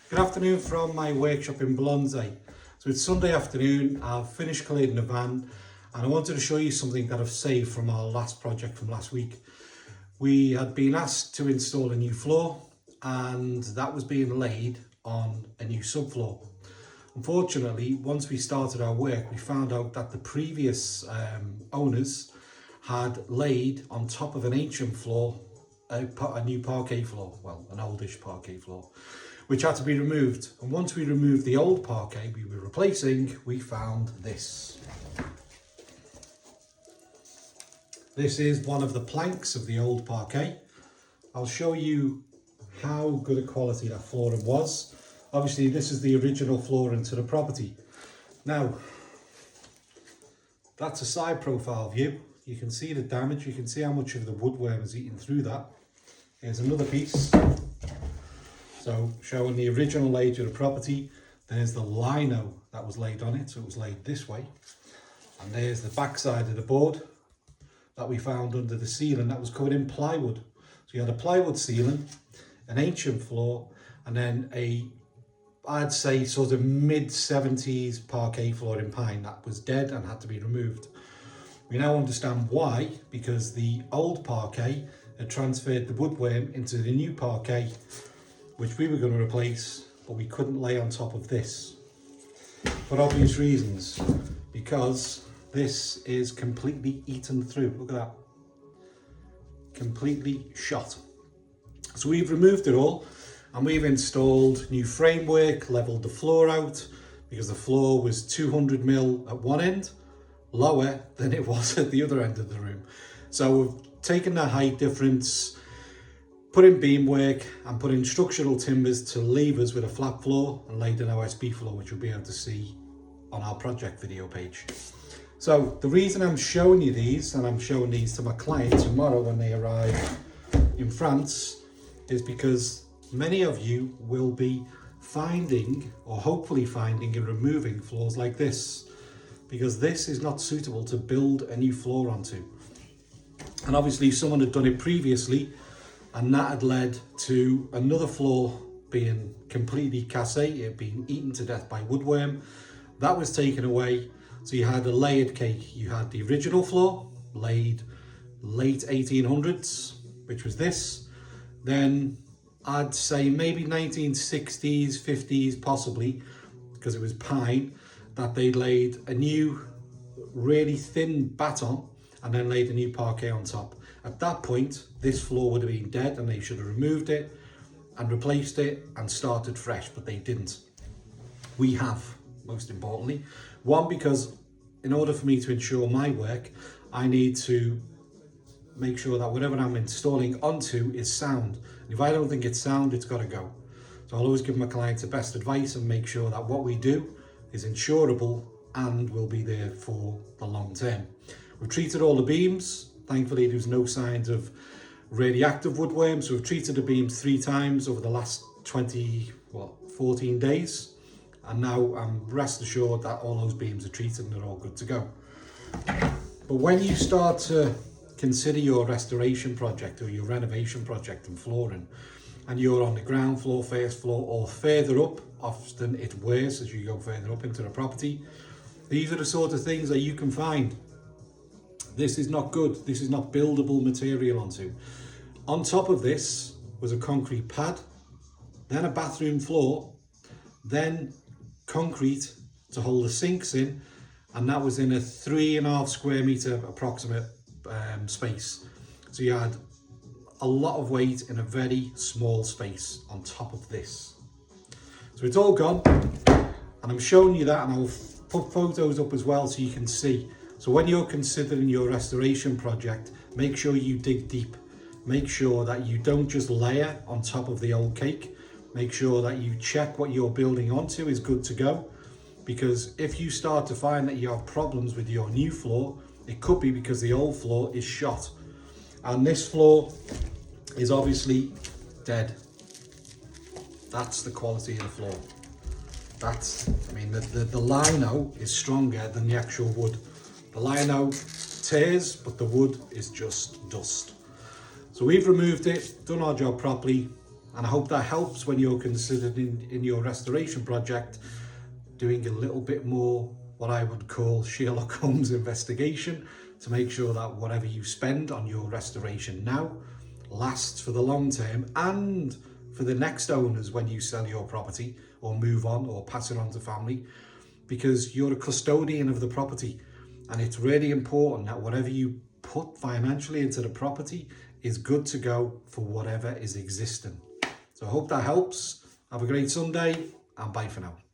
Good afternoon from my workshop in Blonsey. So it's Sunday afternoon, I've finished collating the van and I wanted to show you something that I've saved from our last project from last week. We had been asked to install a new floor and that was being laid on a new subfloor. Unfortunately, once we started our work, we found out that the previous owners had laid on top of an ancient floor a new parquet floor, well, an oldish parquet floor, which had to be removed. And once we removed the old parquet we were replacing, we found this. This is one of the planks of the old parquet. I'll show you how good a quality that flooring was. Obviously, this is the original flooring to the property. Now, that's a side profile view. You can see the damage, you can see how much of the woodworm is eating through that. Here's another piece. So showing the original age of the property. There's the lino that was laid on it, so it was laid this way. And there's the back side of the board that we found under the ceiling that was covered in plywood. So you had a plywood ceiling, an ancient floor, and then I'd say sort of mid-70s parquet floor in pine that was dead and had to be removed. We now understand why, because the old parquet had transferred the woodworm into the new parquet, which we were going to replace, but we couldn't lay on top of this for obvious reasons, because this is completely eaten through. Look at that, completely shot. So we've removed it all and we've installed new framework, leveled the floor out because the floor was 200mm at one end, lower than it was at the other end of the room. So we've taken that height difference, put in beamwork and put in structural timbers to leave us with a flat floor and laid an OSB floor, which you'll be able to see on our project video page. So the reason I'm showing you these, and I'm showing these to my client tomorrow when they arrive in France, is because many of you will be finding, or hopefully finding and removing floors like this, because this is not suitable to build a new floor onto. And obviously someone had done it previously and that had led to another floor being completely cassé, it being eaten to death by woodworm. That was taken away. So you had a layered cake. You had the original floor laid late 1800s, which was this. Then I'd say maybe 1960s, 50s, possibly, because it was pine, that they laid a new really thin baton and then laid a new parquet on top. At that point, this floor would have been dead and they should have removed it and replaced it and started fresh, but they didn't. We have, most importantly. One, because in order for me to ensure my work, I need to make sure that whatever I'm installing onto is sound. And if I don't think it's sound, it's got to go. So I'll always give my clients the best advice and make sure that what we do is insurable and will be there for the long term. We've treated all the beams. Thankfully, there's no signs of radioactive woodworm. So we've treated the beams 3 times over the last 14 days. And now I'm rest assured that all those beams are treated and they're all good to go. But when you start to consider your restoration project or your renovation project in flooring, and you're on the ground floor, first floor, or further up, often it wears as you go further up into the property, these are the sort of things that you can find. This is not good. This is not buildable material onto. On top of this was a concrete pad, then a bathroom floor, then concrete to hold the sinks in, and that was in a 3.5 square meter approximate space. So you had a lot of weight in a very small space on top of this. So it's all gone, and I'm showing you that, and I'll put photos up as well so you can see. So when you're considering your restoration project, make sure you dig deep. Make sure that you don't just layer on top of the old cake. Make sure that you check what you're building onto is good to go, because if you start to find that you have problems with your new floor, it could be because the old floor is shot. And this floor is obviously dead. That's the quality of the floor. That's, I mean, the lino is stronger than the actual wood. The lino tears, but the wood is just dust. So we've removed it, done our job properly, And I hope that helps when you're considering in your restoration project doing a little bit more what I would call Sherlock Holmes investigation to make sure that whatever you spend on your restoration now lasts for the long term and for the next owners when you sell your property or move on or pass it on to family, because you're a custodian of the property, and it's really important that whatever you put financially into the property is good to go for whatever is existing. So I hope that helps. Have a great Sunday and bye for now.